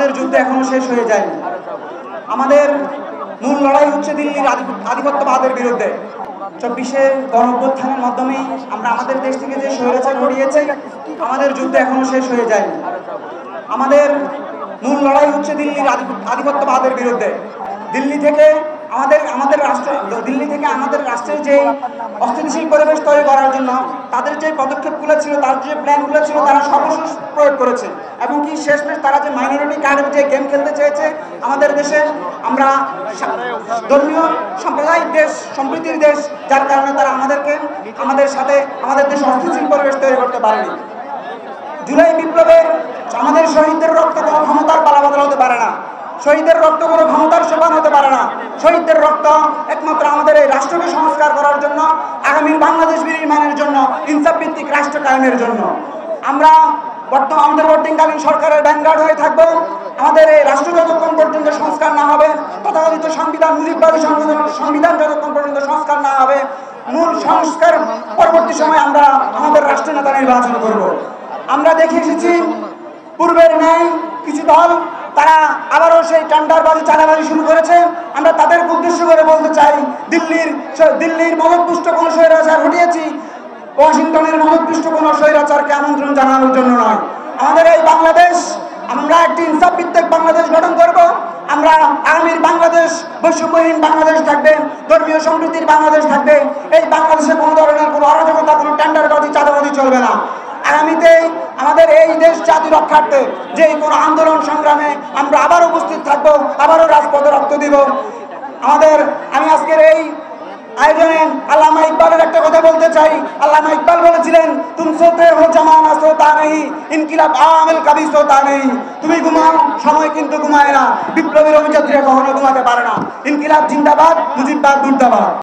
আমাদের যুদ্ধ এখনো শেষ হয়ে যায়নি। আমাদের মূল লড়াই হচ্ছে দিল্লির আধিপত্যবাদের বিরুদ্ধে। 24-এর গণঅভ্যুত্থানের মাধ্যমে আমরা আমাদের দেশ থেকে যে স্বৈরাচার হটিয়েছে, আমাদের যুদ্ধ এখনো শেষ হয়ে যায়নি। আমাদের মূল লড়াই হচ্ছে দিল্লির আধিপত্যবাদের বিরুদ্ধে। দিল্লি থেকে আমাদের রাষ্ট্রের যে অস্থিতিশীল পরিবেশ তৈরি করার জন্য তাদের যে পদক্ষেপগুলো ছিল, তার যে প্ল্যানগুলো ছিল, তারা সর্বশেষ প্রয়োগ করেছে। এবং কি শেষমেশ তারা যে মাইনরিটি কার্ডের যে গেম খেলতে চেয়েছে আমাদের দেশে, আমরা ধর্মীয় সাম্প্রদায়িক দেশ, সম্প্রীতির দেশ, যার কারণে তারা আমাদের সাথে আমাদের দেশে অস্থিতিশীল পরিবেশ তৈরি করতে পারেনি। জুলাই বিপ্লবের আমাদের শহীদদের রক্ত কোনো ক্ষমতার পালাবদল হতে পারে না, শহীদের রক্ত কোনো ক্ষমতার সোপান হতে পারে না। শহীদদের রক্ত একমাত্র আমাদের এই রাষ্ট্রকে সংস্কার করার জন্য, আগামীর বাংলাদেশ বিনির্মাণের জন্য, ইনসাফ ভিত্তিক রাষ্ট্র কায়েমের জন্য। আমরা অন্তর্বর্তীকালীন সরকারের ভ্যানগার্ড হয়ে থাকবো। আমাদের এই রাষ্ট্র যতক্ষণ পর্যন্ত সংস্কার না হবে, তথাকথিত সংবিধান, মুজিববাদী সংবিধান যতক্ষণ পর্যন্ত সংস্কার না হবে, মূল সংস্কার পরবর্তী সময় আমরা আমাদের রাষ্ট্রীয় নেতা নির্বাচন করব। আমরা দেখে এসেছি পূর্বের ন্যায় কিছু দল তারা আবারও সেই টেন্ডারবাজি, চাঁদাবাজি শুরু করেছে। আমরা তাদেরকে উদ্দেশ্য করে বলতে চাই, দিল্লির মদতপুষ্ট কোনো স্বৈরাচার হটিয়েছি, ওয়াশিংটনের মদতপুষ্ট কোনো স্বৈরাচারকে আমন্ত্রণ জানানোর জন্য নয়। আমাদের এই বাংলাদেশ, আমরা একটি ইনসাফ ভিত্তিক বাংলাদেশ গঠন করব। আমরা আগামীর বাংলাদেশ বৈষম্যহীন বাংলাদেশ থাকবে, ধর্মীয় সম্প্রীতির বাংলাদেশ থাকবে। এই বাংলাদেশে কোনো ধরনের কোনো অরাজকতা, কোনো টেন্ডারবাজি, চাঁদাবাজি চলবে না। আগামীতে আমাদের এই দেশ জাতি রক্ষার্থে যে কোনো আন্দোলন সংগ্রামে আমরা আবার উপস্থিত থাকবো, আবারও রাজপথে রক্ত দিব। আমি আজকের এই আয়োজনে আল্লামা ইকবালের একটা কথা বলতে চাই। আল্লামা ইকবাল বলেছিলেন, তুম সোতে হো জামানা সোতা নেই, ইনকিলাব আমেল কবি সোতা নেই। তুমি ঘুমাও, সময় কিন্তু ঘুমায় না। বিপ্লবীর অভিযাত্রীরা কখনো ঘুমাতে পারে না। ইনকিলাব জিন্দাবাদ, মুজিববাদ মুর্দাবাদ।